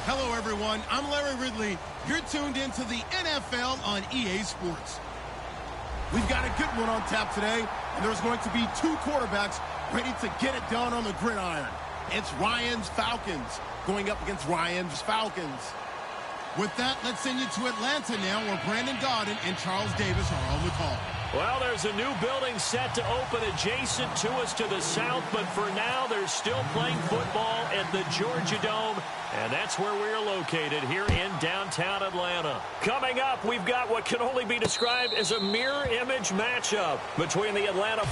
Hello, everyone. I'm Larry Ridley. You're tuned into the NFL on EA Sports. We've got a good one on tap today, and there's going to be two quarterbacks ready to get it done on the gridiron. It's Ryan's Falcons going up against Ryan's Falcons. With that, let's send you to Atlanta now, where Brandon Gaudin and Charles Davis are on the call. Well, there's a new building set to open adjacent to us to the south, but for now, they're still playing football at the Georgia Dome, and that's where we're located here in downtown Atlanta. Coming up, we've got what can only be described as a mirror image matchup between the Atlanta...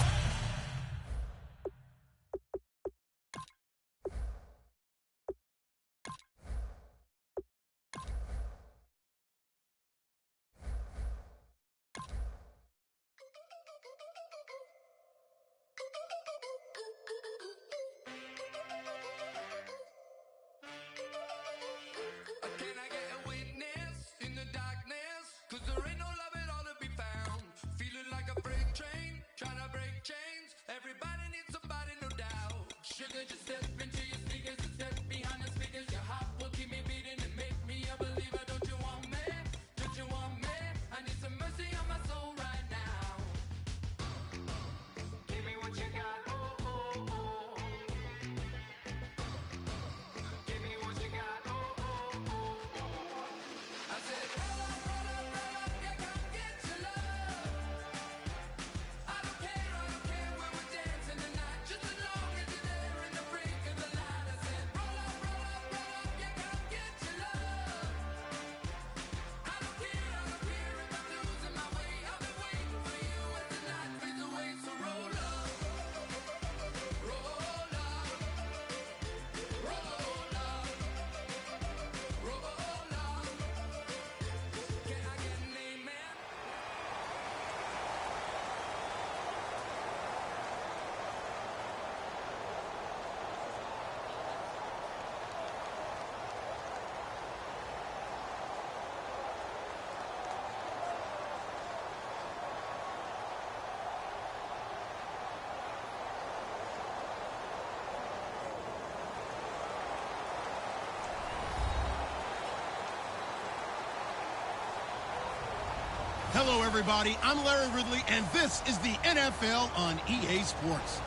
Hello, everybody. I'm Larry Ridley, and this is the NFL on EA Sports.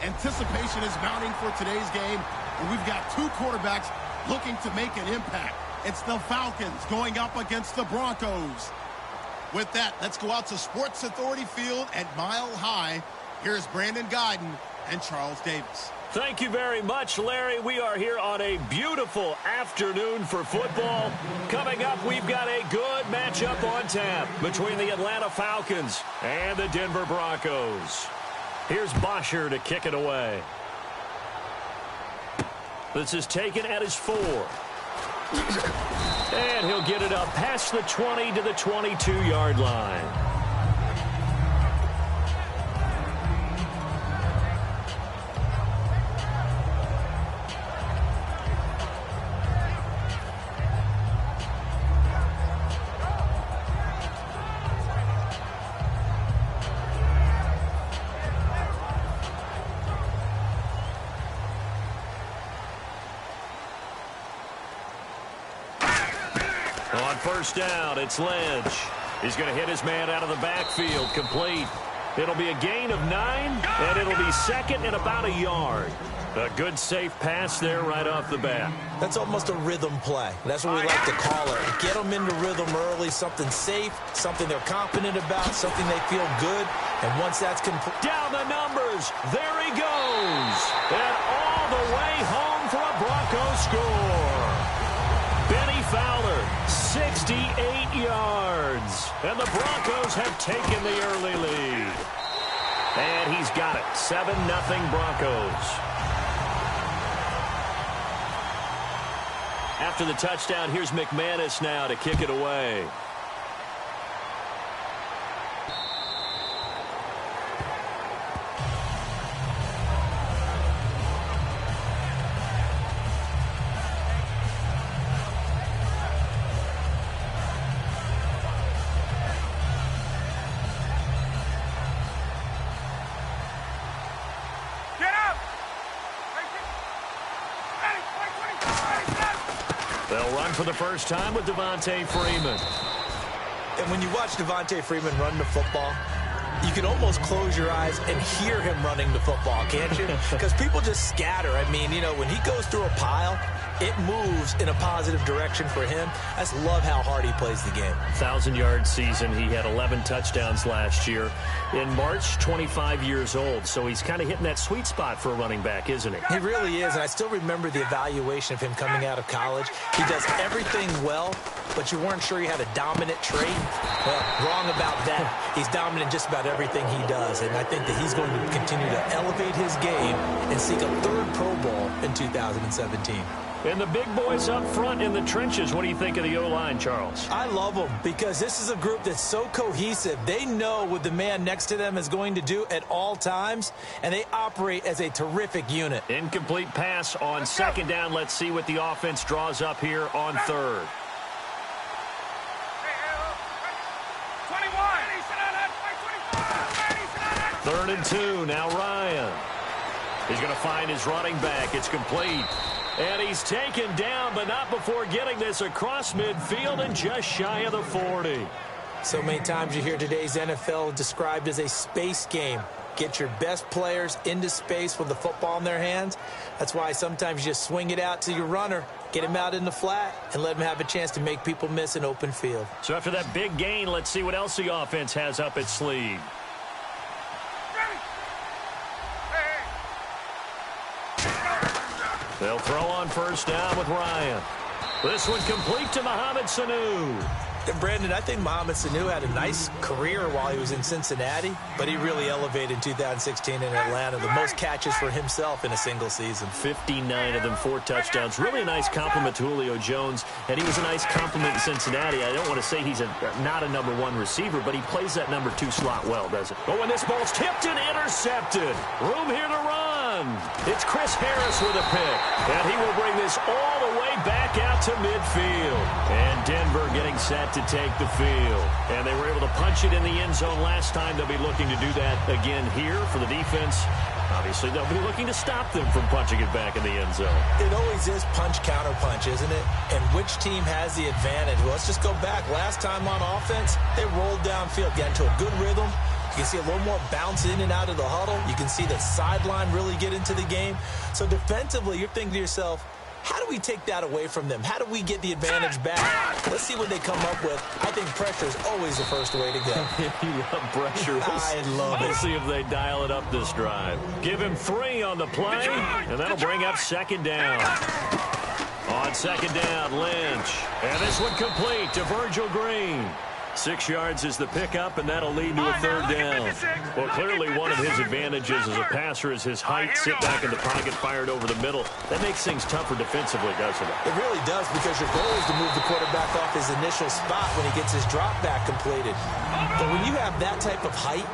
Anticipation is mounting for today's game, and we've got two quarterbacks looking to make an impact. It's the Falcons going up against the Broncos. With that, let's go out to Sports Authority Field at Mile High. Here's Brandon Gaudin and Charles Davis. Thank you very much, Larry. We are here on a beautiful afternoon for football. Coming up, we've got a good matchup on tap between the Atlanta Falcons and the Denver Broncos. Here's Bosher to kick it away. This is taken at his 4. And he'll get it up past the 20 to the 22-yard line. On first down, it's Lynch. He's going to hit his man out of the backfield, complete. It'll be a gain of 9, and it'll be second and about a yard. A good, safe pass there right off the bat. That's almost a rhythm play. That's what we like to call it. Get them into rhythm early, something safe, something they're confident about, something they feel good. And once that's complete... Down the numbers. There he goes. And all the way home for a Broncos score. Benny Fowler, 68 yards. And the Broncos have taken the early lead. And he's got it. 7-0 Broncos. After the touchdown, here's McManus now to kick it away. They'll run for the first time with Devontae Freeman. And when you watch Devontae Freeman run the football, you can almost close your eyes and hear him running the football, can't you? Because people just scatter. I mean, you know, when he goes through a pile, it moves in a positive direction for him. I just love how hard he plays the game. 1,000-yard season. He had 11 touchdowns last year. In March, 25 years old. So he's kind of hitting that sweet spot for a running back, isn't he? He really is, and I still remember the evaluation of him coming out of college. He does everything well, but you weren't sure he had a dominant trait. Well, wrong about that. He's dominant just about everything he does, and I think that he's going to continue to elevate his game and seek a third Pro Bowl in 2017. And the big boys up front in the trenches. What do you think of the O-line, Charles? I love them because this is a group that's so cohesive. They know what the man next to them is going to do at all times, and they operate as a terrific unit. Incomplete pass on second down. Let's see what the offense draws up here on third. 3rd and 2. Now Ryan. He's going to find his running back. It's complete. And he's taken down, but not before getting this across midfield and just shy of the 40. So many times you hear today's NFL described as a space game. Get your best players into space with the football in their hands. That's why sometimes you just swing it out to your runner, get him out in the flat, and let him have a chance to make people miss an open field. So after that big gain, let's see what else the offense has up its sleeve. They'll throw on first down with Ryan. This one complete to Mohamed Sanu. And Brandon, I think Mohamed Sanu had a nice career while he was in Cincinnati, but he really elevated in 2016 in Atlanta. The most catches for himself in a single season. 59 of them, 4 touchdowns. Really a nice compliment to Julio Jones, and he was a nice compliment in Cincinnati. I don't want to say he's not a number 1 receiver, but he plays that number 2 slot well, doesn't he? Oh, and this ball's tipped and intercepted. Room here to run. It's Chris Harris with a pick, and he will bring this all the way back out to midfield. And Denver getting set to take the field. And they were able to punch it in the end zone last time. They'll be looking to do that again here for the defense. Obviously, they'll be looking to stop them from punching it back in the end zone. It always is punch-counter-punch, isn't it? And which team has the advantage? Well, let's just go back. Last time on offense, they rolled downfield, got into a good rhythm. You can see a little more bounce in and out of the huddle. You can see the sideline really get into the game. So defensively, you're thinking to yourself, how do we take that away from them? How do we get the advantage back? Let's see what they come up with. I think pressure is always the first way to go. You love pressure. I love it. We'll see if they dial it up this drive. Give him 3 on the play, and that'll bring up second down. On second down, Lynch. And this one complete to Virgil Green. 6 yards is the pickup, and that'll lead to a 3rd down. Well, clearly one of his advantages as a passer is his height. Sit back in the pocket, fired over the middle. That makes things tougher defensively, doesn't it? It really does, because your goal is to move the quarterback off his initial spot when he gets his drop back completed. But when you have that type of height,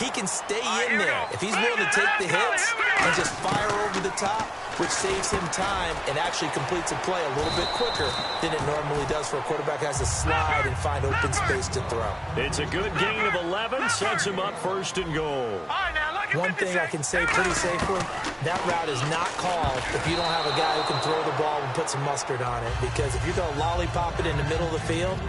he can stay in there. If he's willing to take the hits and just fire over the top, which saves him time and actually completes a play a little bit quicker than it normally does for a quarterback who has to slide and find open space to throw. It's a good gain of 11, sets him up 1st and goal. One thing I can say pretty safely, that route is not called if you don't have a guy who can throw the ball and put some mustard on it. Because if you're going to lollipop it in the middle of the field,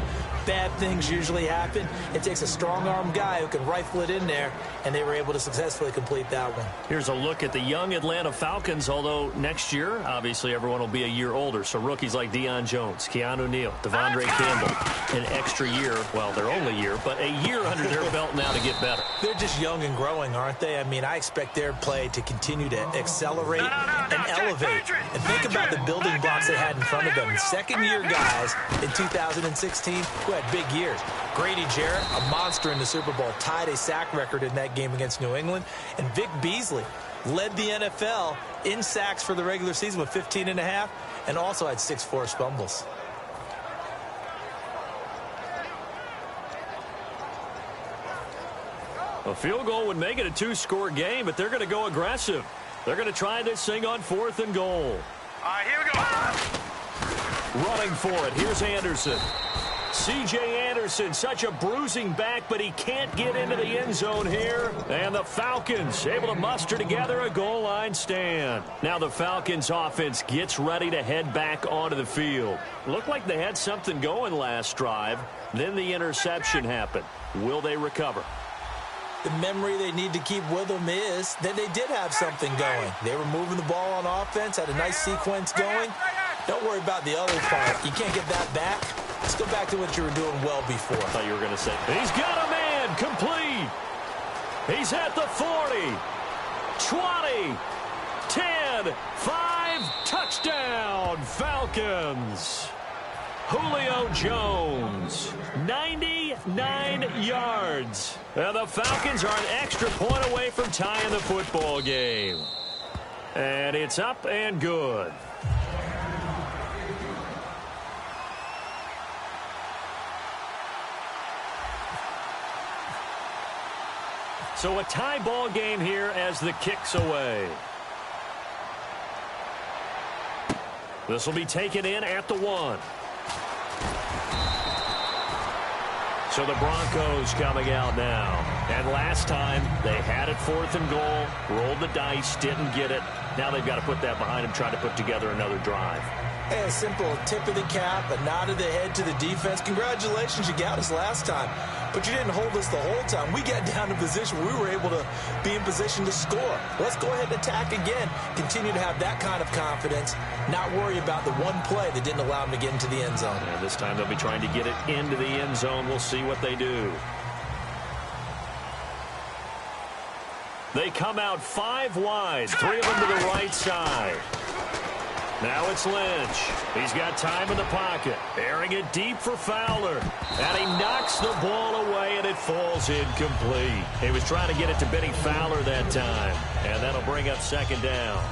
bad things usually happen. It takes a strong-arm guy who can rifle it in there, and they were able to successfully complete that one. Here's a look at the young Atlanta Falcons, although next year, obviously, everyone will be a year older. So rookies like Deion Jones, Keanu Neal, Devondre Campbell, an extra year, well, their only year, but a year under their belt now to get better. They're just young and growing, aren't they? I mean, I expect their play to continue to accelerate and elevate. And think about the building blocks they had in front of them. Second-year guys in 2016 who had big years. Grady Jarrett, a monster in the Super Bowl, tied a sack record in that game against New England. And Vic Beasley led the NFL in sacks for the regular season with 15.5 and also had 6 forced fumbles. A field goal would make it a 2-score game, but they're going to go aggressive. They're going to try this thing on 4th and goal. All right, here we go. Running for it. Here's Anderson. C.J. Anderson, such a bruising back, but he can't get into the end zone here. And the Falcons able to muster together a goal line stand. Now the Falcons offense gets ready to head back onto the field. Looked like they had something going last drive. Then the interception happened. Will they recover? The memory they need to keep with them is that they did have something going. They were moving the ball on offense, had a nice sequence going. Don't worry about the other part. You can't get that back. Let's go back to what you were doing well before. I thought you were going to say, he's got a man, complete. He's at the 40, 20, 10, 5, touchdown, Falcons. Julio Jones, 99 yards. And the Falcons are an extra point away from tying the football game. And it's up and good. So a tie ball game here as the kick's away. This will be taken in at the 1. So the Broncos coming out now. And last time, they had it 4th and goal, rolled the dice, didn't get it. Now they've got to put that behind them, try to put together another drive. Hey, a simple tip of the cap, a nod of the head to the defense. Congratulations, you got us last time. But you didn't hold us the whole time. We got down to position where we were able to be in position to score. Let's go ahead and attack again. Continue to have that kind of confidence. Not worry about the one play that didn't allow them to get into the end zone. And this time they'll be trying to get it into the end zone. We'll see what they do. They come out 5 wide, 3 of them to the right side. Now it's Lynch. He's got time in the pocket. Airing it deep for Fowler. And he knocks the ball away, and it falls incomplete. He was trying to get it to Benny Fowler that time. And that'll bring up 2nd down.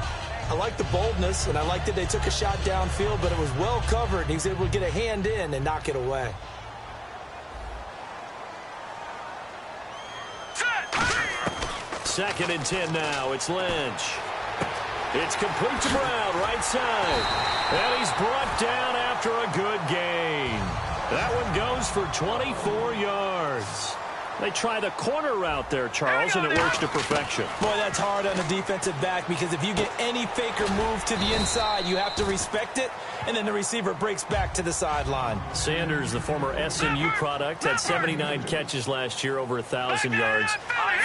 I like the boldness, and I like that they took a shot downfield, but it was well covered. He was able to get a hand in and knock it away. Second and 10 now. It's Lynch. It's complete to Brown, right side. And he's brought down after a good gain. That one goes for 24 yards. They try the corner route there, Charles, and it works to perfection. Boy, that's hard on the defensive back because if you get any fake or move to the inside, you have to respect it, and then the receiver breaks back to the sideline. Sanders, the former SMU product, had 79 catches last year, over 1,000 yards,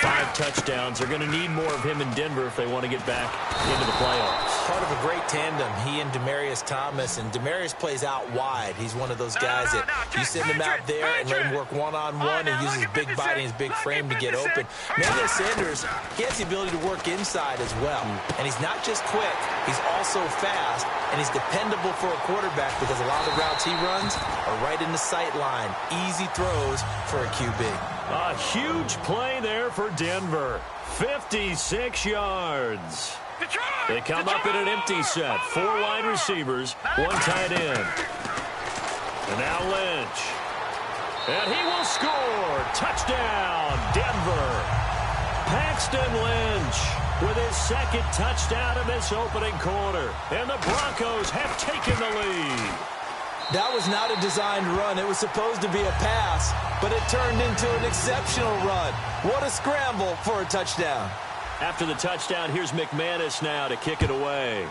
5 touchdowns. They're going to need more of him in Denver if they want to get back into the playoffs. Part of a great tandem, he and Demaryius Thomas, and Demaryius plays out wide. He's one of those guys that you send him out there and let him work one-on-one and uses his big body and his big frame to get open. Emmanuel Sanders, he has the ability to work inside as well. And he's not just quick, he's also fast, and he's dependable for a quarterback because a lot of the routes he runs are right in the sight line. Easy throws for a QB. A huge play there for Denver. 56 yards. They come up in an empty set. 4 wide receivers, 1 tight end. And now Lynch. And he will score. Touchdown, Denver. Paxton Lynch with his 2nd touchdown in this opening quarter. And the Broncos have taken the lead. That was not a designed run. It was supposed to be a pass, but it turned into an exceptional run. What a scramble for a touchdown. After the touchdown, here's McManus now to kick it away.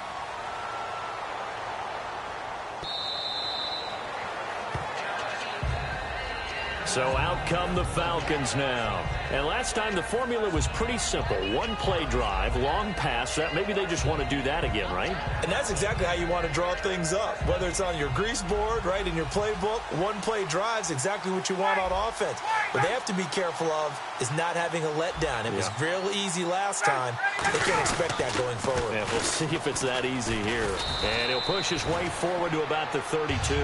So out come the Falcons now. And last time the formula was pretty simple. 1 play drive, long pass. Maybe they just want to do that again, right? And that's exactly how you want to draw things up. Whether it's on your grease board, right, in your playbook, 1 play drive is exactly what you want on offense. What they have to be careful of is not having a letdown. It was real easy last time. They can't expect that going forward. Yeah, we'll see if it's that easy here. And he'll push his way forward to about the 32.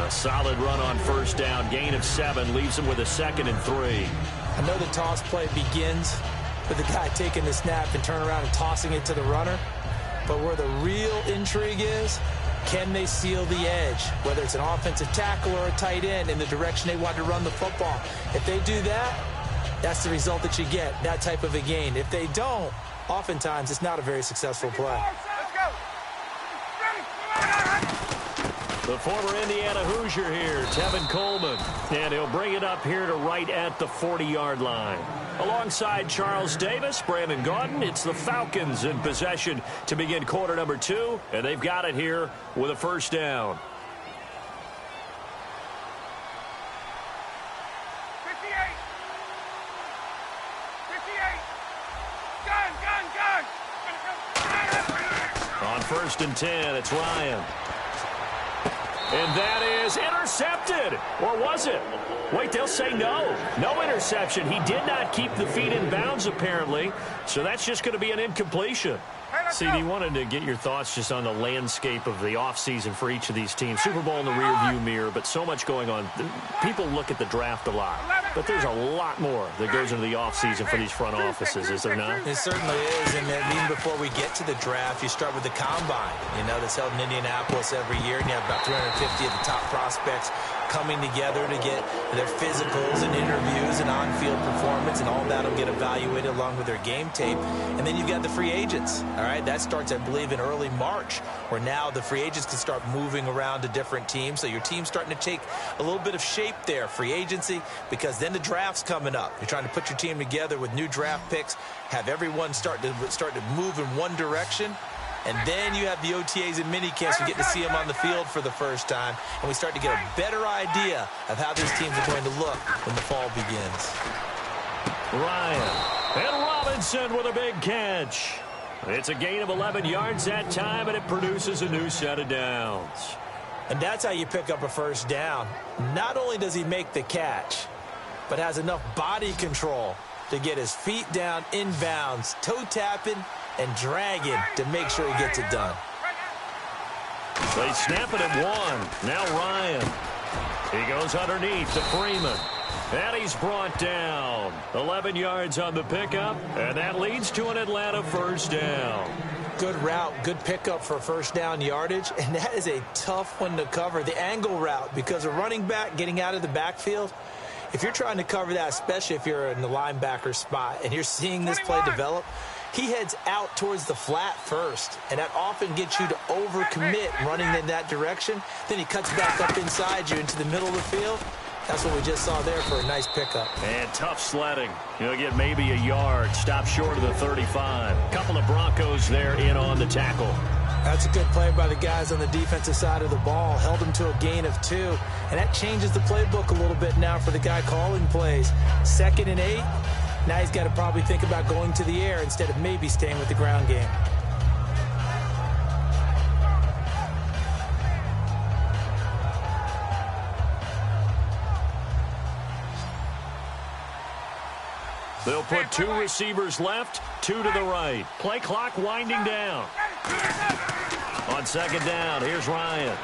A solid run on 1st down. Gain of 7 leaves him with a 2nd and 3. I know the toss play begins with the guy taking the snap and turn around and tossing it to the runner. But where the real intrigue is, can they seal the edge? Whether it's an offensive tackle or a tight end in the direction they want to run the football. If they do that, that's the result that you get, that type of a gain. If they don't, oftentimes it's not a very successful play. The former Indiana Hoosier here, Tevin Coleman. And he'll bring it up here to right at the 40-yard line. Alongside Charles Davis, Brandon Gaudin, it's the Falcons in possession to begin quarter number 2. And they've got it here with a first down. 58. Gun. On first and 10, it's Ryan. And that is intercepted. Or was it? Wait, they'll say no. No interception. He did not keep the feet in bounds, apparently. So that's just going to be an incompletion. CD, wanted to get your thoughts just on the landscape of the offseason for each of these teams. Super Bowl in the rearview mirror, but so much going on. People look at the draft a lot, but there's a lot more that goes into the offseason for these front offices, is there not? It certainly is, and even before we get to the draft, you start with the combine, that's held in Indianapolis every year, and you have about 350 of the top prospects coming together to get their physicals and interviews and on-field performance, and all that will get evaluated along with their game tape. And then you've got the free agents, all right? That starts, I believe, in early March, where now the free agents can start moving around to different teams. So your team's starting to take a little bit of shape there, free agency, because then the draft's coming up. You're trying to put your team together with new draft picks, have everyone start to move in one direction. And then you have the OTAs and minicamps. You get to see them on the field for the first time. And we start to get a better idea of how these teams are going to look when the fall begins. Ryan and Robinson with a big catch. It's a gain of 11 yards that time, and it produces a new set of downs. And that's how you pick up a first down. Not only does he make the catch, but has enough body control to get his feet down inbounds, toe tapping and dragging to make sure he gets it done. They snap it at 1. Now Ryan. He goes underneath to Freeman. And he's brought down. 11 yards on the pickup, and that leads to an Atlanta first down. Good route, good pickup for first down yardage, and that is a tough one to cover, the angle route, because a running back getting out of the backfield, if you're trying to cover that, especially if you're in the linebacker spot and you're seeing this play develop, he heads out towards the flat first, and that often gets you to overcommit running in that direction. Then he cuts back up inside you into the middle of the field. That's what we just saw there for a nice pickup. And tough sledding. He'll get maybe a yard. Stop short of the 35. Couple of Broncos there in on the tackle. That's a good play by the guys on the defensive side of the ball. Held him to a gain of 2. And that changes the playbook a little bit now for the guy calling plays. 2nd and 8. Now he's got to probably think about going to the air instead of maybe staying with the ground game. They'll put 2 receivers left, 2 to the right. Play clock winding down. On 2nd down, here's Ryan.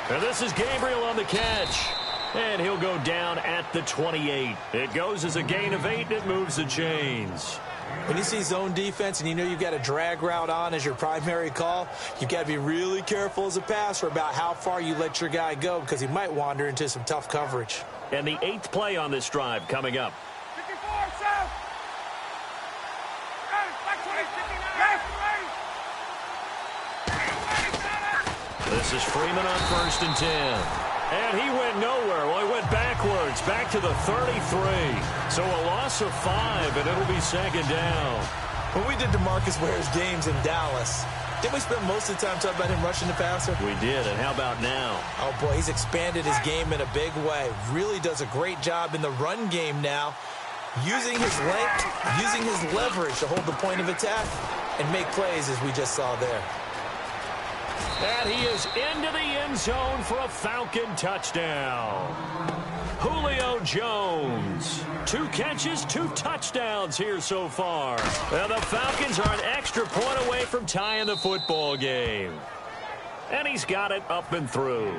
And this is Gabriel on the catch. And he'll go down at the 28. It goes as a gain of 8, and it moves the chains. When you see zone defense and you know you've got a drag route on as your primary call, you've got to be really careful as a passer about how far you let your guy go, because he might wander into some tough coverage. And the 8th play on this drive coming up. 54, south. This is Freeman on 1st and 10. And he went nowhere. Well, he went backwards, back to the 33. So a loss of 5, and it'll be 2nd down. When we did DeMarcus Ware's games in Dallas, didn't we spend most of the time talking about him rushing the passer? We did, and how about now? Oh, boy, he's expanded his game in a big way. Really does a great job in the run game now, using his length, using his leverage to hold the point of attack and make plays as we just saw there. And he is into the end zone for a Falcon touchdown. Julio Jones. 2 catches, 2 touchdowns here so far. And the Falcons are an extra point away from tying the football game. And he's got it up and through.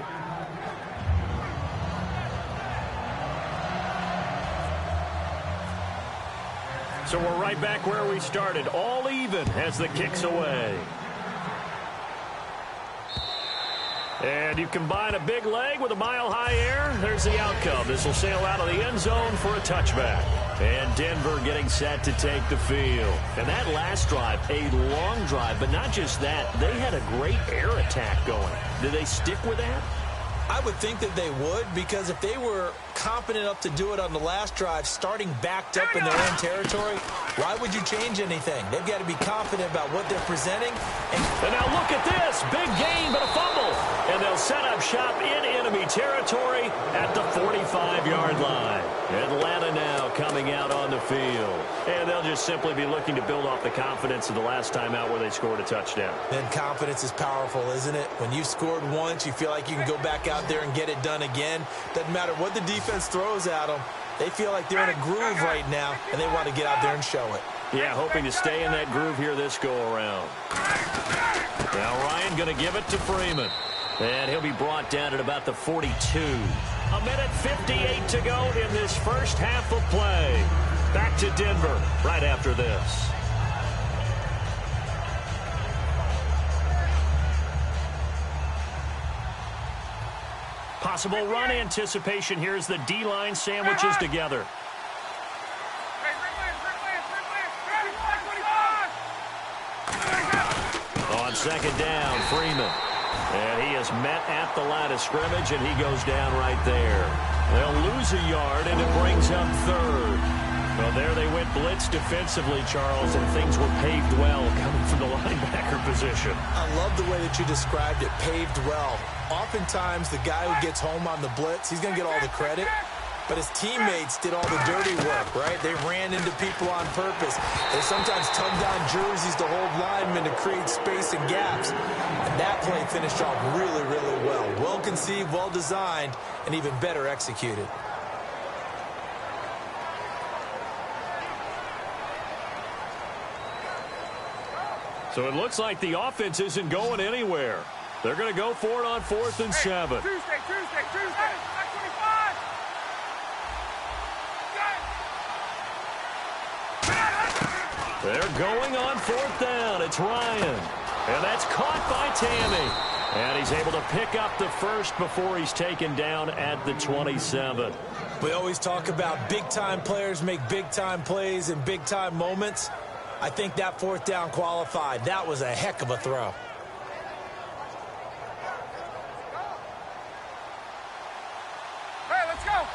So we're right back where we started. All even as the kick's away. And you combine a big leg with a mile-high air, there's the outcome. This will sail out of the end zone for a touchback. And Denver getting set to take the field. And that last drive, a long drive, but not just that. They had a great air attack going. Did they stick with that? I would think that they would, because if they were confident enough to do it on the last drive, starting backed up in their own territory, why would you change anything? They've got to be confident about what they're presenting. And now look at this. Big gain, but a fumble. And they'll set up shop in enemy territory at the 45-yard line. Atlanta now coming out on the field. And they'll just simply be looking to build off the confidence of the last time out where they scored a touchdown. then confidence is powerful, isn't it? When you've scored once, you feel like you can go back out there and get it done again. Doesn't matter what the defense throws at them. They feel like they're in a groove right now, and they want to get out there and show it. Yeah, hoping to stay in that groove here this go-around. Now Ryan going to give it to Freeman. And he'll be brought down at about the 42. A minute 58 to go in this first half of play. Back to Denver right after this. Possible run anticipation here as the D-line sandwiches together. On second down, Freeman. And he is met at the line of scrimmage, and he goes down right there. They'll lose a yard, and it brings up third. Well, there they went blitz defensively, Charles, and things were paved well coming from the linebacker position. I love the way that you described it, paved well. Oftentimes, the guy who gets home on the blitz, he's going to get all the credit. But his teammates did all the dirty work, right? They ran into people on purpose. They sometimes tugged on jerseys to hold linemen to create space and gaps. And that play finished off really, really well. Well conceived, well designed, and even better executed. So it looks like the offense isn't going anywhere. They're going to go for it on 4th and 7. Tuesday. 25. They're going on 4th down. It's Ryan. And that's caught by Tammy. And he's able to pick up the first before he's taken down at the 27. We always talk about big-time players make big-time plays in big-time moments. I think that 4th down qualified. That was a heck of a throw. Hey, let's go.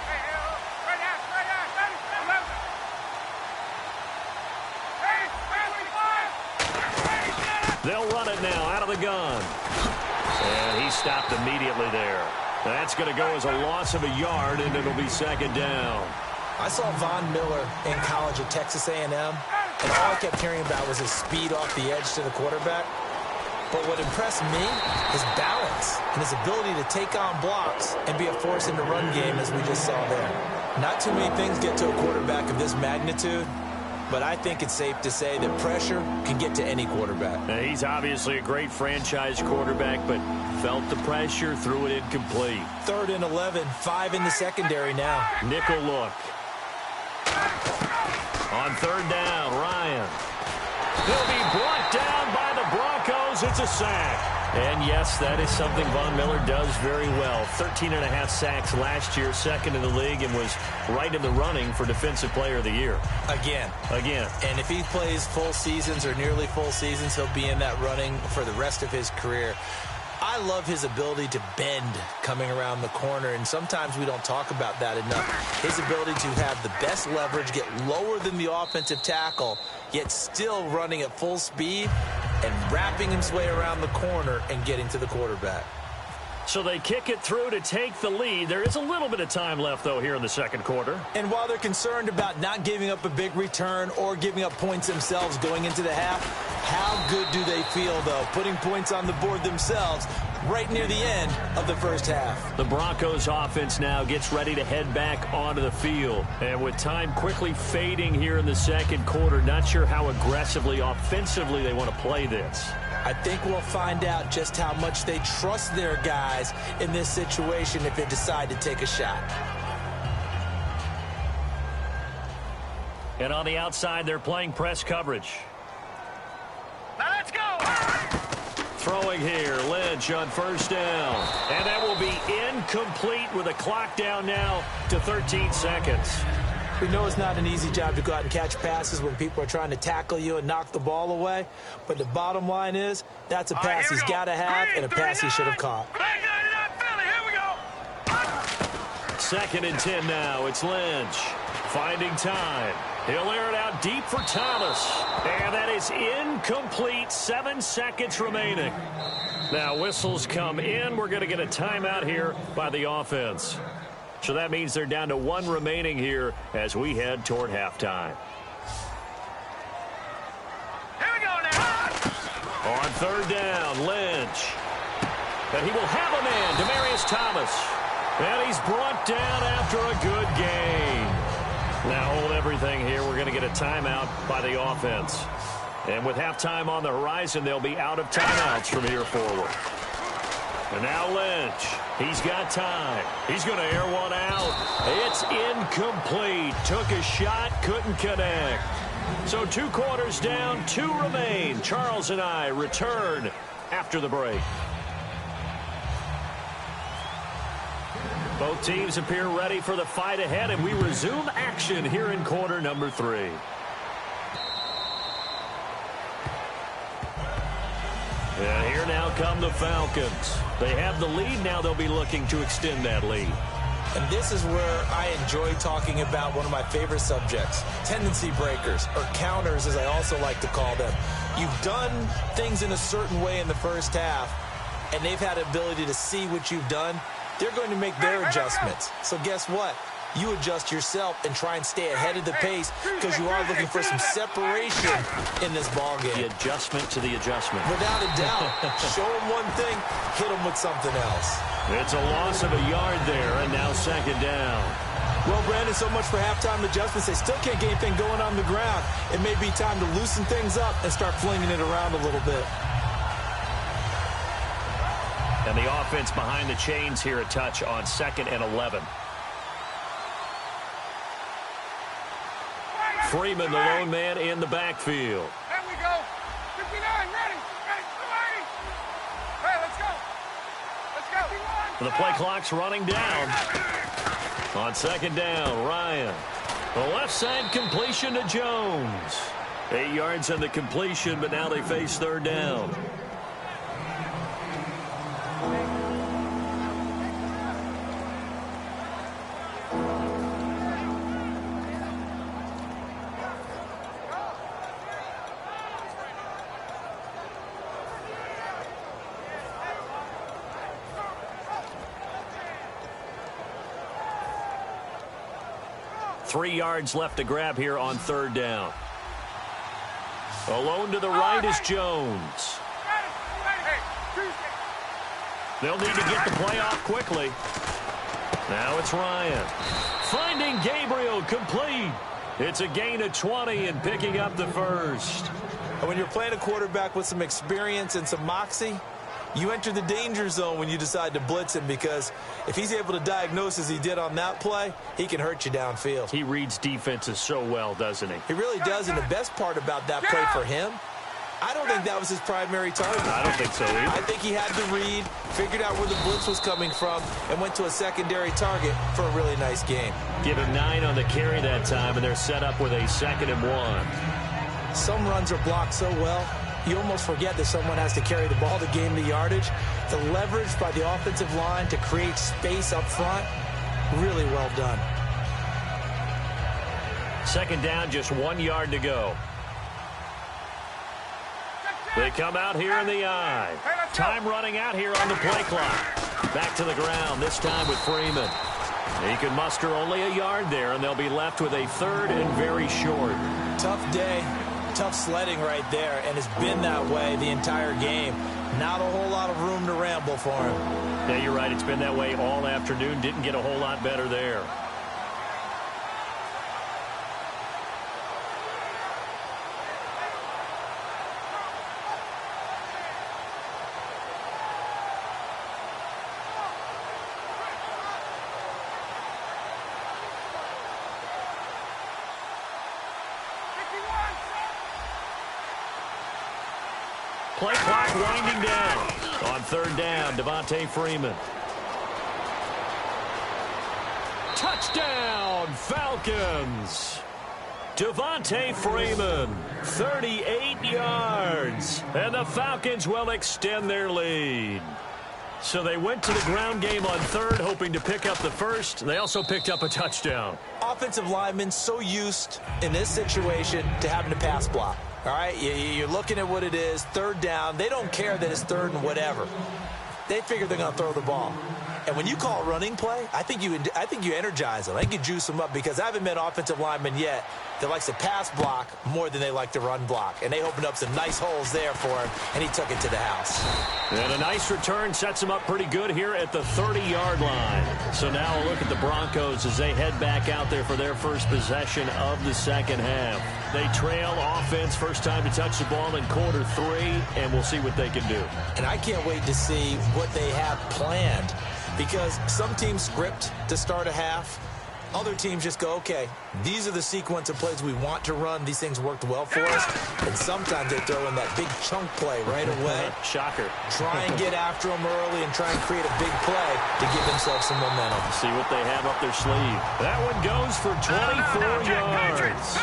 Hey, right out. Hey, They'll run it now out of the gun. And he stopped immediately there. That's going to go as a loss of a yard, and it'll be second down. I saw Von Miller in college at Texas A&M, and all I kept hearing about was his speed off the edge to the quarterback. But what impressed me, his balance and his ability to take on blocks and be a force in the run game, as we just saw there. Not too many things get to a quarterback of this magnitude, but I think it's safe to say that pressure can get to any quarterback. Now, he's obviously a great franchise quarterback, but felt the pressure, threw it incomplete. 3rd and 11, 5 in the secondary now. Nickel look. On 3rd down, Ryan. He'll be brought down by the Broncos. It's a sack. And, yes, that is something Von Miller does very well. 13.5 sacks last year, 2nd in the league, and was right in the running for Defensive Player of the Year. Again. And if he plays full seasons or nearly full seasons, he'll be in that running for the rest of his career. I love his ability to bend coming around the corner, and sometimes we don't talk about that enough. His ability to have the best leverage, get lower than the offensive tackle, yet still running at full speed and wrapping his way around the corner and getting to the quarterback. So they kick it through to take the lead. There is a little bit of time left, though, here in the second quarter. And while they're concerned about not giving up a big return or giving up points themselves going into the half, how good do they feel, though, putting points on the board themselves right near the end of the first half? The Broncos offense now gets ready to head back onto the field. And with time quickly fading here in the second quarter, not sure how aggressively, offensively they want to play this. I think we'll find out just how much they trust their guys in this situation if they decide to take a shot. And on the outside, they're playing press coverage. now let's go. Throwing here, Lynch on 1st down. And that will be incomplete with a clock down now to 13 seconds. We know it's not an easy job to go out and catch passes when people are trying to tackle you and knock the ball away. But the bottom line is, that's a pass he's got to have and a pass he should have caught. Second and 10 now. It's Lynch finding time. He'll air it out deep for Thomas. And that is incomplete. 7 seconds remaining. Now whistles come in. We're going to get a timeout here by the offense. So that means they're down to 1 remaining here as we head toward halftime. Here we go now. On third down, Lynch. And he will have a man, Demaryius Thomas. And he's brought down after a good gain. Now hold everything here. We're going to get a timeout by the offense. And with halftime on the horizon, they'll be out of timeouts from here forward. And now Lynch. He's got time. He's going to air one out. It's incomplete. Took a shot, couldn't connect. So 2 quarters down, 2 remain. Charles and I return after the break. Both teams appear ready for the fight ahead, and we resume action here in quarter number 3. And here now come the Falcons. They have the lead. Now they'll be looking to extend that lead. And this is where I enjoy talking about one of my favorite subjects, tendency breakers, or counters as I also like to call them. You've done things in a certain way in the first half, and they've had the ability to see what you've done. They're going to make their adjustments. So guess what? You adjust yourself and try and stay ahead of the pace because you are looking for some separation in this ball game. The adjustment to the adjustment. Without a doubt. Show them one thing, hit them with something else. It's a loss of a yard there, and now second down. Well, Brandon, so much for halftime adjustments. They still can't get anything going on the ground. It may be time to loosen things up and start flinging it around a little bit. And the offense behind the chains here, a touch on 2nd and 11. Freeman, the lone man in the backfield. There we go. 59, ready. Hey, let's go. Let's go. The play clock's running down. On 2nd down, Ryan. The left side completion to Jones. 8 yards on the completion, but now they face 3rd down. Three yards left to grab here on 3rd down. Alone to the right is Jones. They'll need to get the play off quickly. Now it's Ryan. Finding Gabriel, complete. It's a gain of 20 and picking up the first. And when you're playing a quarterback with some experience and some moxie, you enter the danger zone when you decide to blitz him, because if he's able to diagnose as he did on that play, he can hurt you downfield. He reads defenses so well, doesn't he? He really does, and the best part about that play for him, I don't think that was his primary target. I don't think so either. I think he had to read, figured out where the blitz was coming from, and went to a secondary target for a really nice game. Give him 9 on the carry that time, and they're set up with a 2nd and 1. Some runs are blocked so well, you almost forget that someone has to carry the ball to gain the yardage. The leverage by the offensive line to create space up front, really well done. 2nd down, just 1 yard to go. They come out here in the eye. Time running out here on the play clock. Back to the ground, this time with Freeman. He can muster only a yard there, and they'll be left with a 3rd and very short. Tough day, tough sledding right there, and it's been that way the entire game. Not a whole lot of room to ramble for him. Yeah, you're right. It's been that way all afternoon. Didn't get a whole lot better there. Play clock winding down. On 3rd down, Devontae Freeman. Touchdown, Falcons. Devontae Freeman, 38 yards. And the Falcons will extend their lead. So they went to the ground game on third, hoping to pick up the first. They also picked up a touchdown. Offensive linemen so used in this situation to having to pass block. All right, you're looking at what it is, third down. They don't care that it's third and whatever. They figure they're going to throw the ball. And when you call running play, I think you energize them. I think you juice them up, because I haven't met offensive linemen yet that likes to pass block more than they like to run block. And they opened up some nice holes there for him, and he took it to the house. And a nice return sets him up pretty good here at the 30-yard line. So now a look at the Broncos as they head back out there for their first possession of the second half. They trail offense, first time to touch the ball in quarter 3, and we'll see what they can do. And I can't wait to see what they have planned, because some teams script to start a half. Other teams just go, okay, these are the sequence of plays we want to run. These things worked well for us. And sometimes they throw in that big chunk play right away. Shocker. Try and get after them early and try and create a big play to give themselves some momentum. See what they have up their sleeve. That one goes for 24 yards.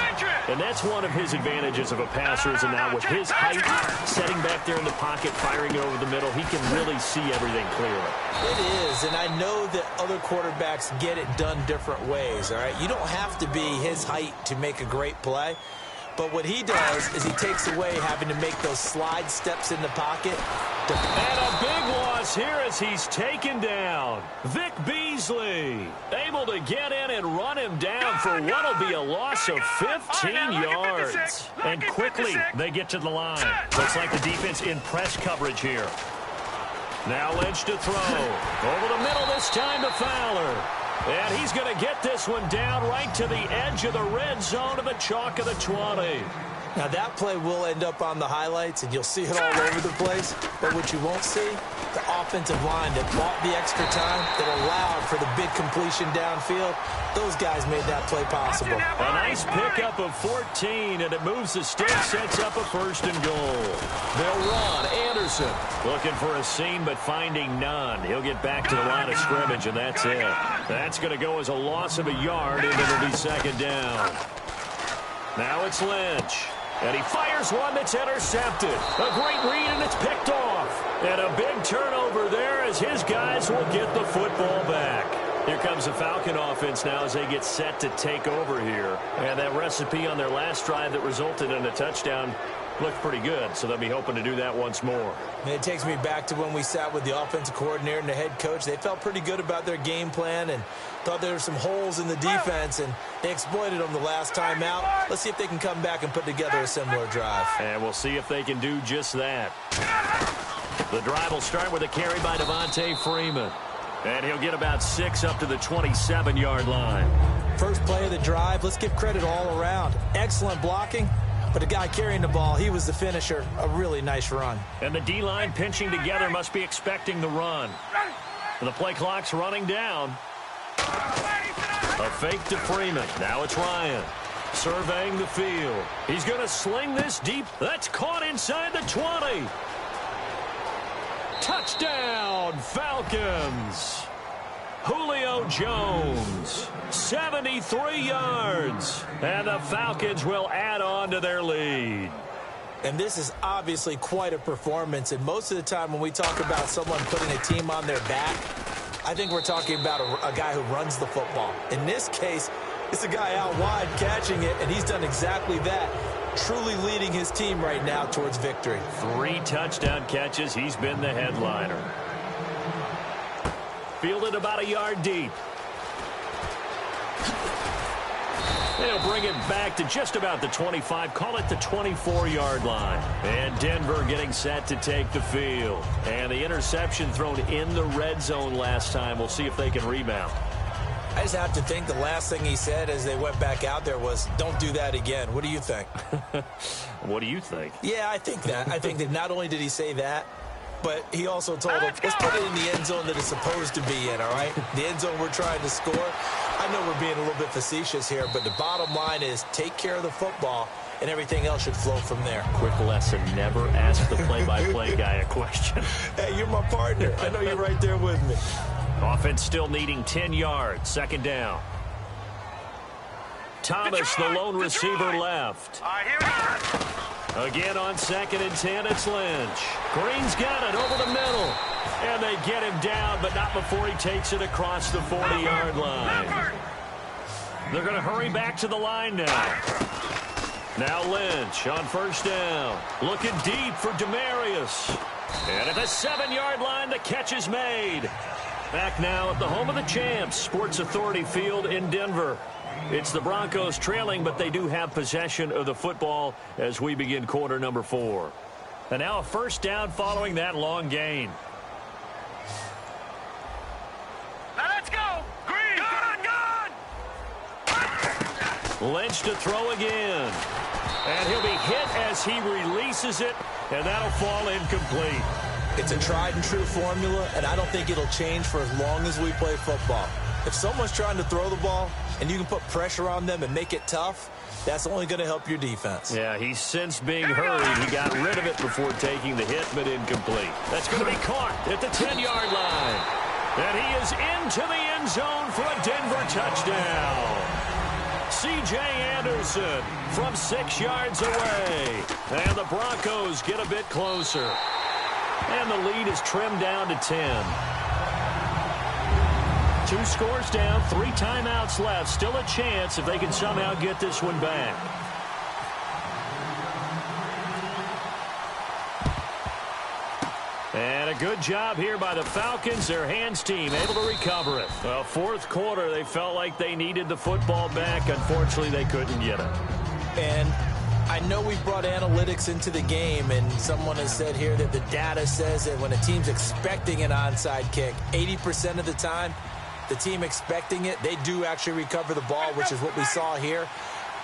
And that's one of his advantages of a passer, is now with his height, setting back there in the pocket, firing it over the middle, he can really see everything clearly. It is, and I know that other quarterbacks get it done different ways, all right? You don't have to be his height to make a great play. But what he does is he takes away having to make those slide steps in the pocket. And a big loss here as he's taken down. Vic Beasley able to get in and run him down for what will be a loss of 15 yards. And quickly they get to the line. Looks like the defense in press coverage here. Now Lynch to throw. Over the middle this time to Fowler. And he's going to get this one down right to the edge of the red zone of the chalk of the 20. Now, that play will end up on the highlights, and you'll see it all over the place. But what you won't see, the offensive line that bought the extra time, that allowed for the big completion downfield, those guys made that play possible. A nice pickup of 14, and it moves the stick, sets up a first and goal. They'll run. Anderson looking for a seam, but finding none. He'll get back to the line of scrimmage, and that's it. That's going to go as a loss of a yard, and it'll be second down. Now it's Lynch. And he fires one that's intercepted. A great read, and it's picked off. And a big turnover there as his guys will get the football back. Here comes the Falcon offense now as they get set to take over here. And that recipe on their last drive that resulted in a touchdown looked pretty good, so they'll be hoping to do that once more. And it takes me back to when we sat with the offensive coordinator and the head coach. They felt pretty good about their game plan and thought there were some holes in the defense, and they exploited them the last time out. Let's see if they can come back and put together a similar drive. And we'll see if they can do just that. The drive will start with a carry by Devontae Freeman. And he'll get about 6 up to the 27-yard line. First play of the drive, let's give credit all around. Excellent blocking. But the guy carrying the ball, he was the finisher. A really nice run. And the D-line pinching together must be expecting the run. The play clock's running down. A fake to Freeman. Now it's Ryan surveying the field. He's going to sling this deep. That's caught inside the 20. Touchdown, Falcons. Julio Jones, 73 yards. And the Falcons will add on to their lead. And this is obviously quite a performance. And most of the time when we talk about someone putting a team on their back, I think we're talking about a guy who runs the football. In this case, it's a guy out wide catching it, and he's done exactly that. Truly leading his team right now towards victory. 3 touchdown catches. He's been the headliner. Fielded about a yard deep. They'll bring it back to just about the 25. Call it the 24-yard line. And Denver getting set to take the field. And the interception thrown in the red zone last time. We'll see if they can rebound. I just have to think the last thing he said as they went back out there was, don't do that again. What do you think? What do you think? Yeah, I think that. I think that not only did he say that, but he also told him, let's put it in the end zone that it's supposed to be in, all right? The end zone we're trying to score. I know we're being a little bit facetious here, but the bottom line is take care of the football, and everything else should flow from there. Quick lesson, never ask the play-by-play guy a question. Hey, you're my partner. I know you're right there with me. Offense still needing 10 yards. Second down. Thomas, the lone receiver, left. Here we go. Again on 2nd and 10, it's Lynch. Green's got it over the middle. And they get him down, but not before he takes it across the 40-yard line. They're going to hurry back to the line now. Now Lynch on 1st down. Looking deep for Demarius. And at the 7-yard line, the catch is made. Back now at the home of the champs, Sports Authority Field in Denver. It's the Broncos trailing, but they do have possession of the football as we begin quarter number 4. And now a 1st down following that long gain. Now let's go. Green. Gone. Lynch to throw again. And he'll be hit as he releases it, and that'll fall incomplete. It's a tried-and-true formula, and I don't think it'll change for as long as we play football. If someone's trying to throw the ball and you can put pressure on them and make it tough, that's only going to help your defense. Yeah, he's since being hurried. He got rid of it before taking the hit, but incomplete. That's going to be caught at the 10-yard line. And he is into the end zone for a Denver touchdown. C.J. Anderson from 6 yards away. And the Broncos get a bit closer. And the lead is trimmed down to 10. 2 scores down, 3 timeouts left. Still a chance if they can somehow get this one back. And a good job here by the Falcons. Their hands team able to recover it. Well, 4th quarter, they felt like they needed the football back. Unfortunately, they couldn't get it. And I know we brought analytics into the game, and someone has said here that the data says that when a team's expecting an onside kick, 80% of the time, the team expecting it, they do actually recover the ball, which is what we saw here.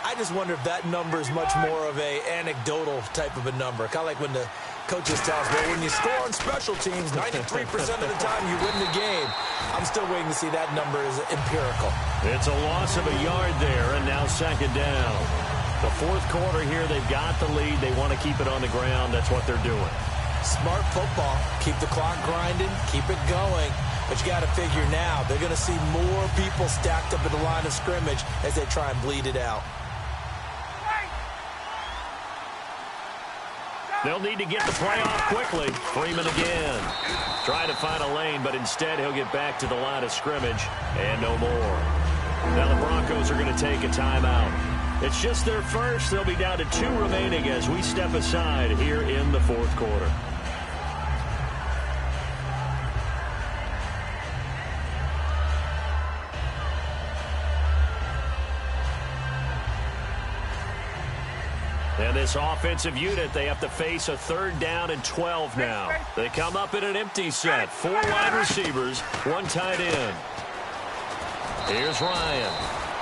I just wonder if that number is much more of a anecdotal type of a number. Kind of like when the coaches tell us, well, when you score on special teams, 93% of the time you win the game. I'm still waiting to see that number is empirical. It's a loss of a yard there, and now 2nd down. The 4th quarter here, they've got the lead. They want to keep it on the ground. That's what they're doing. Smart football. Keep the clock grinding. Keep it going. But you got to figure now, they're going to see more people stacked up at the line of scrimmage as they try and bleed it out. They'll need to get the play off quickly. Freeman again. Trying to find a lane, but instead he'll get back to the line of scrimmage and no more. Now the Broncos are going to take a timeout. It's just their first. They'll be down to 2 remaining as we step aside here in the 4th quarter. And this offensive unit, they have to face a 3rd down and 12 now. They come up in an empty set. 4 wide receivers, 1 tight end. Here's Ryan.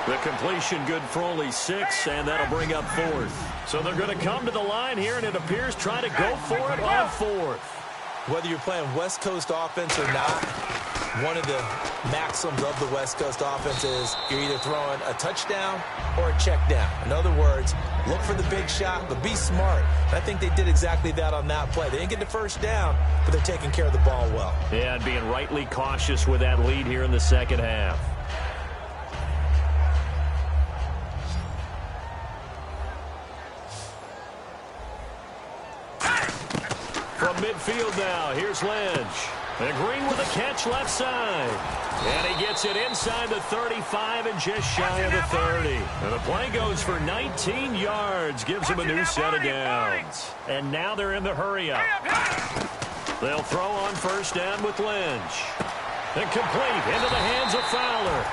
The completion good for only 6, and that'll bring up 4th. So they're going to come to the line here, and it appears try to go for it on 4th. Whether you're playing West Coast offense or not, one of the maxims of the West Coast offense is you're either throwing a touchdown or a check down. In other words, look for the big shot, but be smart. And I think they did exactly that on that play. They didn't get the 1st down, but they're taking care of the ball well. Yeah, and being rightly cautious with that lead here in the 2nd half. From midfield now, here's Lynch. And Green with a catch left side. And he gets it inside the 35 and just shy of the 30. And the play goes for 19 yards. Gives him a new set of downs. And now they're in the hurry-up. They'll throw on 1st down with Lynch. And complete into the hands of Fowler.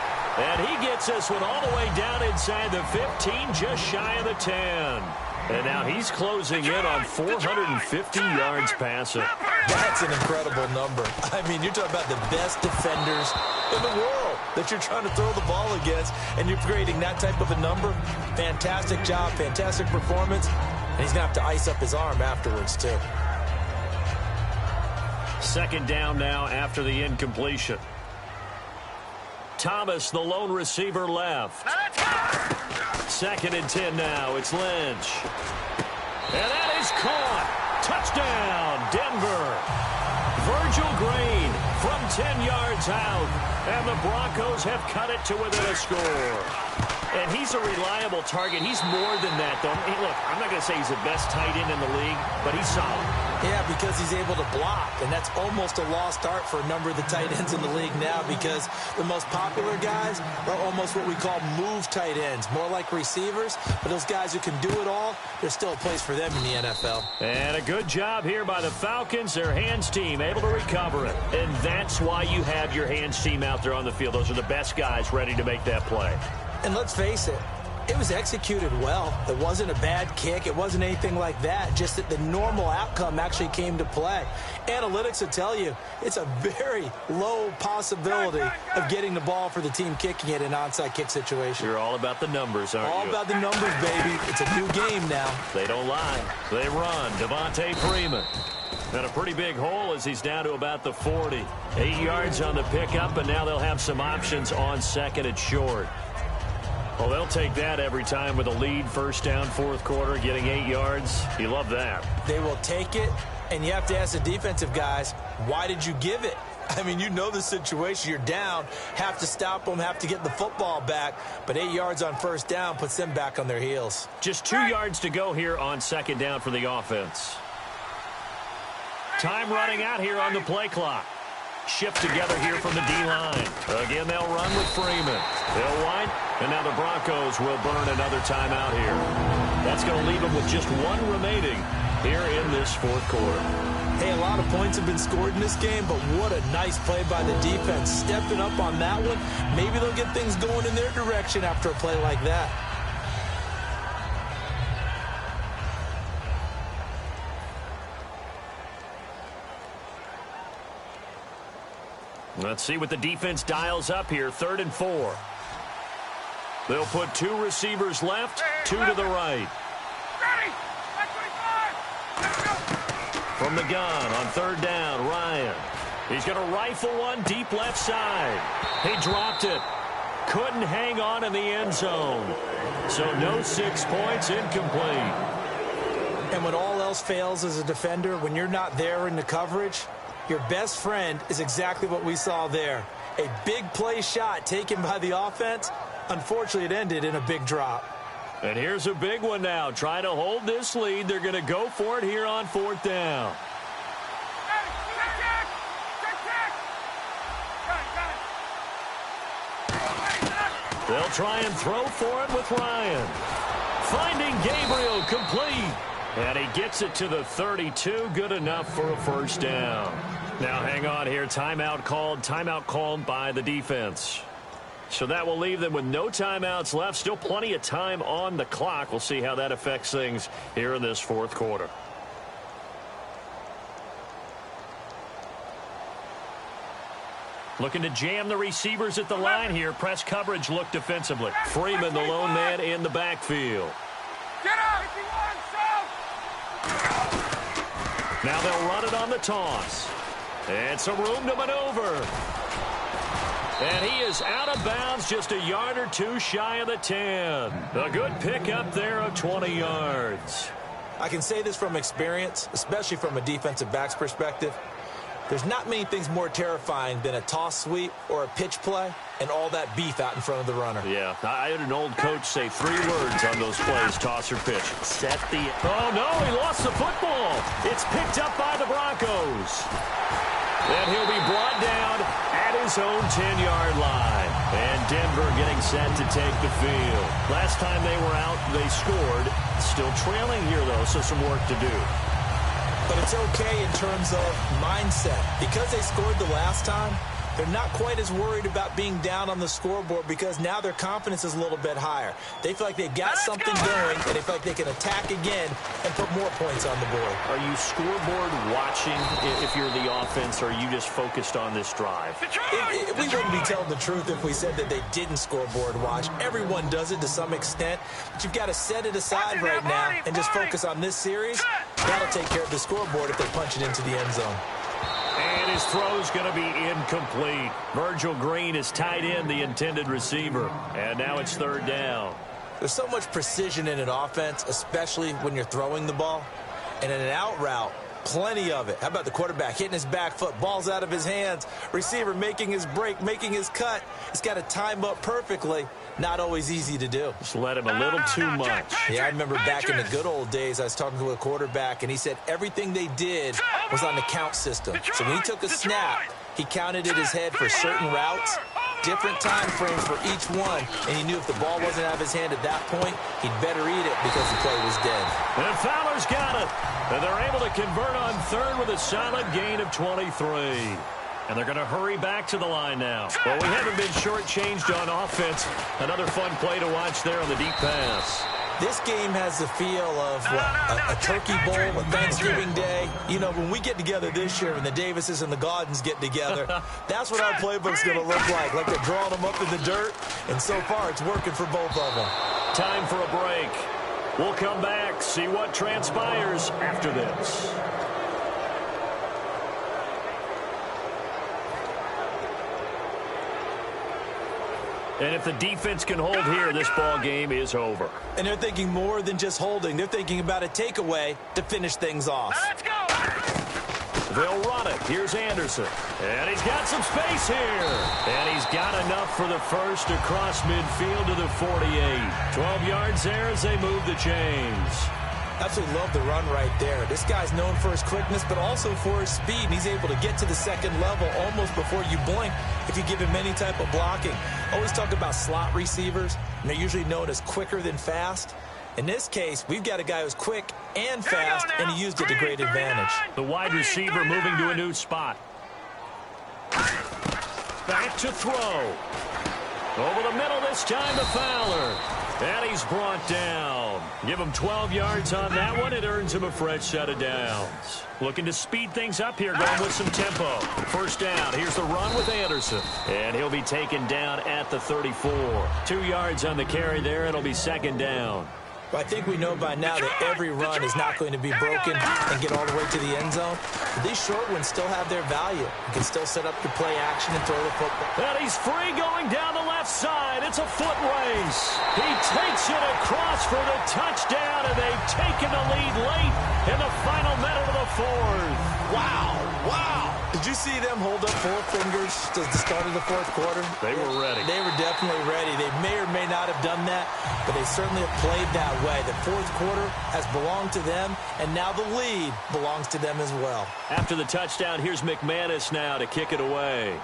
And he gets this one all the way down inside the 15, just shy of the 10. And now he's closing in on 450 yards passing. That's an incredible number. I mean, you're talking about the best defenders in the world that you're trying to throw the ball against, and you're creating that type of a number. Fantastic job, fantastic performance, and he's going to have to ice up his arm afterwards, too. 2nd down now after the incompletion. Thomas, the lone receiver, left. 2nd and 10 now. It's Lynch. And that is caught. Touchdown, Denver. Virgil Green from 10 yards out. And the Broncos have cut it to within a score. And he's a reliable target. He's more than that, though. Hey, look, I'm not going to say he's the best tight end in the league, but he's solid. Yeah, because he's able to block, and that's almost a lost art for a number of the tight ends in the league now, because the most popular guys are almost what we call move tight ends, more like receivers. But those guys who can do it all, there's still a place for them in the NFL. And a good job here by the Falcons, their hands team, able to recover it. And that's why you have your hands team out there on the field. Those are the best guys ready to make that play. And let's face it, it was executed well. It wasn't a bad kick. It wasn't anything like that. Just that the normal outcome actually came to play. Analytics will tell you it's a very low possibility of getting the ball for the team kicking it in an onside kick situation. You're all about the numbers, aren't you? All about the numbers, baby. It's a new game now. They don't lie. They run. Devontae Freeman. And a pretty big hole as he's down to about the 40. 8 yards on the pickup, and now they'll have some options on second and short. Well, they'll take that every time with a lead, first down, fourth quarter, getting 8 yards. You love that. They will take it, and you have to ask the defensive guys, why did you give it? I mean, you know the situation. You're down, have to stop them, have to get the football back, but 8 yards on first down puts them back on their heels. Just 2 yards to go here on second down for the offense. Time running out here on the play clock. Shift together here from the D-line. Again, they'll run with Freeman. They'll wind, and now the Broncos will burn another timeout here. That's going to leave them with just one remaining here in this fourth quarter. Hey, a lot of points have been scored in this game, but what a nice play by the defense. Stepping up on that one, maybe they'll get things going in their direction after a play like that. Let's see what the defense dials up here. 3rd and 4. They'll put 2 receivers left, 2 to the right. From the gun on 3rd down, Ryan. He's going to rifle one deep left side. He dropped it. Couldn't hang on in the end zone. So no 6 points, incomplete. And when all else fails as a defender, when you're not there in the coverage, your best friend is exactly what we saw there. A big play shot taken by the offense. Unfortunately, it ended in a big drop. And here's a big one now. Trying to hold this lead. They're going to go for it here on 4th down. They'll try and throw for it with Ryan. Finding Gabriel, complete. And he gets it to the 32. Good enough for a first down. Now hang on here. Timeout called by the defense. So that will leave them with no timeouts left. Still plenty of time on the clock. We'll see how that affects things here in this fourth quarter. Looking to jam the receivers at the line here. Press coverage look defensively. Freeman, the lone man in the backfield. Get out! Now they'll run it on the toss. And some room to maneuver. And he is out of bounds, just a yard or 2 shy of the 10. A good pickup there of 20 yards. I can say this from experience, especially from a defensive back's perspective. There's not many things more terrifying than a toss sweep or a pitch play and all that beef out in front of the runner. Yeah, I had an old coach say 3 words on those plays, toss or pitch. Set the... Oh, no, he lost the football. It's picked up by the Broncos. And he'll be brought down at his own 10-yard line. And Denver getting set to take the field. Last time they were out, they scored. Still trailing here, though, so some work to do. But it's okay in terms of mindset. Because they scored the last time, they're not quite as worried about being down on the scoreboard because now their confidence is a little bit higher. They feel like they've got something going, and they feel like they can attack again and put more points on the board. Are you scoreboard watching if you're the offense, or are you just focused on this drive? We wouldn't be telling the truth if we said that they didn't scoreboard watch. Everyone does it to some extent, but you've got to set it aside right now and just focus on this series. That'll take care of the scoreboard if they punch it into the end zone. And his throw's going to be incomplete. Virgil Green is tied in, the intended receiver. And now it's 3rd down. There's so much precision in an offense, especially when you're throwing the ball. And in an out route, Plenty of it. How about the quarterback hitting his back foot, balls out of his hands, receiver making his break, making his cut. He's got to time up perfectly. Not always easy to do. Just let him a little too much. Yeah, I remember back in the good old days, I was talking to a quarterback, and he said everything they did was on the count system. So when he took a snap, he counted in his head for certain routes, different time frames for each one, and he knew if the ball wasn't out of his hand at that point, he'd better eat it because the play was dead. And Fowler's got it. And they're able to convert on third with a solid gain of 23. And they're going to hurry back to the line now. Well, we haven't been shortchanged on offense. Another fun play to watch there on the deep pass. This game has the feel of a turkey bowl, a Thanksgiving Day. You know, when we get together this year and the Davises and the Gaudens get together, that's what our playbook's going to look like they're drawing them up in the dirt. And so far, it's working for both of them. Time for a break. We'll come back, see what transpires after this. And if the defense can hold here, this ball game is over. And they're thinking more than just holding. They're thinking about a takeaway to finish things off. Let's go. They'll run it. Here's Anderson. And he's got some space here. And he's got enough for the first across midfield to the 48. 12 yards there as they move the chains. Absolutely love the run right there. This guy's known for his quickness, but also for his speed. And he's able to get to the second level almost before you blink if you give him any type of blocking. Always talk about slot receivers, and they're usually known as quicker than fast. In this case, we've got a guy who's quick and fast, and he used it to great advantage. The wide receiver moving to a new spot. Back to throw. Over the middle this time to Fowler. And he's brought down. Give him 12 yards on that one. It earns him a fresh set of downs. Looking to speed things up here, going with some tempo. First down. Here's the run with Anderson. And he'll be taken down at the 34. 2 yards on the carry there. It'll be second down. Well, I think we know by now that every run is not going to be broken and get all the way to the end zone. But these short ones still have their value. You can still set up the play action and throw the football. And he's free going down the left side. It's a foot race. He takes it across for the touchdown, and they've taken the lead late in the final minute of the fourth. Wow. Wow. Did you see them hold up 4 fingers to the start of the fourth quarter? They were ready. They were definitely ready. They may or may not have done that, but they certainly have played that way. The fourth quarter has belonged to them, and now the lead belongs to them as well. After the touchdown, here's McManus now to kick it away.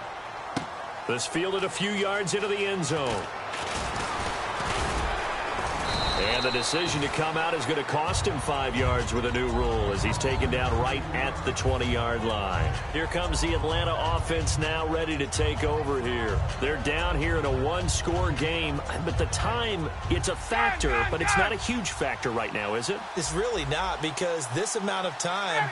This fielded a few yards into the end zone. And the decision to come out is going to cost him 5 yards with a new rule as he's taken down right at the 20-yard line. Here comes the Atlanta offense now ready to take over here. They're down here in a 1-score game, but the time, it's a factor, but it's not a huge factor right now, is it? It's really not, because this amount of time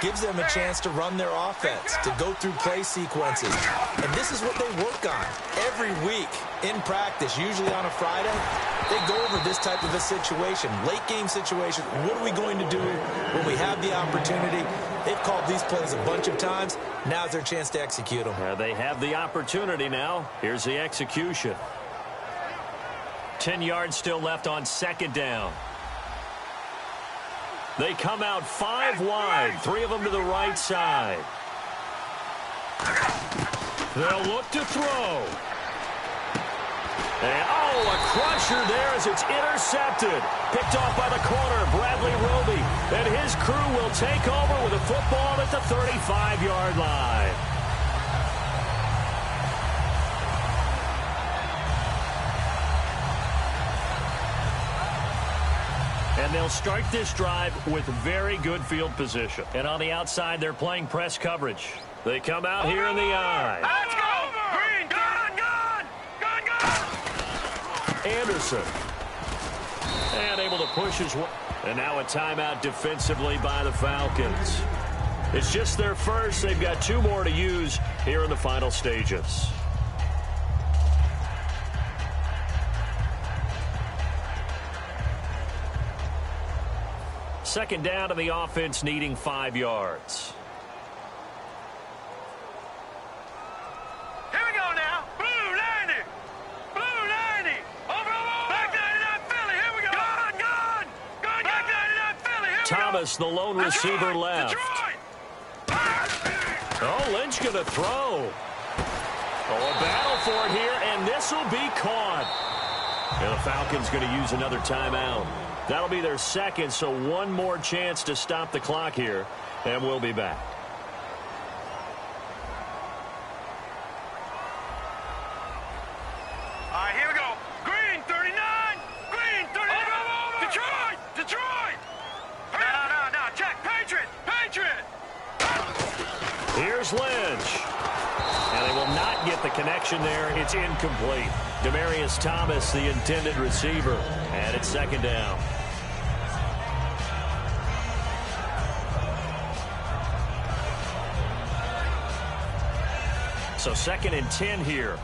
gives them a chance to run their offense, to go through play sequences. And this is what they work on every week in practice, usually on a Friday. They go over this type of a situation, late game situation. What are we going to do when we have the opportunity? They've called these plays a bunch of times. Now's their chance to execute them. They have the opportunity now. Here's the execution. 10 yards still left on second down. They come out 5 wide, 3 of them to the right side. They'll look to throw. And, a crusher there as it's intercepted. Picked off by the corner, Bradley Roby. And his crew will take over with a football at the 35-yard line. And they'll start this drive with very good field position. And on the outside, they're playing press coverage. They come out here in the eye. Let's go! Green, gun! Anderson. And able to push his way. And now a timeout defensively by the Falcons. It's just their first. They've got 2 more to use here in the final stages. Second down to the offense, needing 5 yards. Here we go now. Blue 90. Blue 90. Over. Back 99 Philly. Here we go. Gun. Back 99 Philly. Here we go. Thomas, the lone receiver left. Oh, Lynch going to throw. Oh, a battle for it here, and this will be caught. And the Falcons going to use another timeout. That'll be their second, so one more chance to stop the clock here, and we'll be back. All right, here we go. Green 39. Green 39. Detroit. Detroit. No. Check. Patriot. Patriot. Here's Lynch. And they will not get the connection there. It's incomplete. Demaryius Thomas, the intended receiver. And it's second down. So 2nd and 10 here.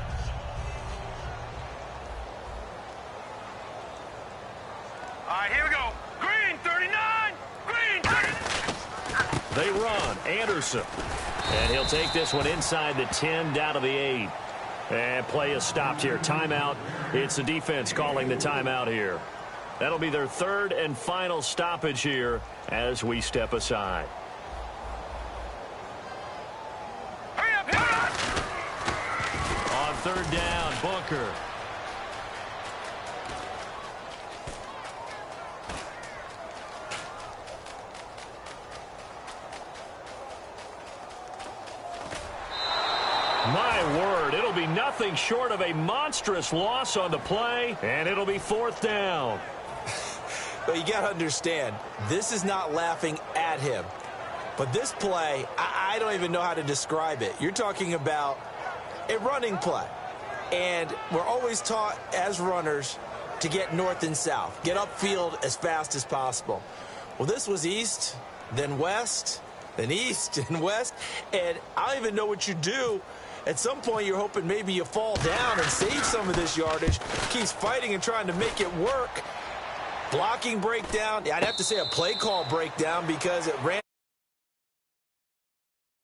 All right, here we go. Green 39. Green 39. They run. Anderson. And he'll take this one inside the 10, down to the 8. And play is stopped here. Timeout. It's the defense calling the timeout here. That'll be their 3rd and final stoppage here as we step aside. Hurry up, hurry up. On 3rd down, Booker. My word, it'll be nothing short of a monstrous loss on the play, and it'll be 4th down. But you got to understand, this is not laughing at him. But this play, I don't even know how to describe it. You're talking about a running play. And we're always taught as runners to get north and south, get upfield as fast as possible. Well, this was east, then west, then east and west. And I don't even know what you do. At some point, you're hoping maybe you fall down and save some of this yardage. Keeps fighting and trying to make it work. Blocking breakdown. I'd have to say a play call breakdown because it ran.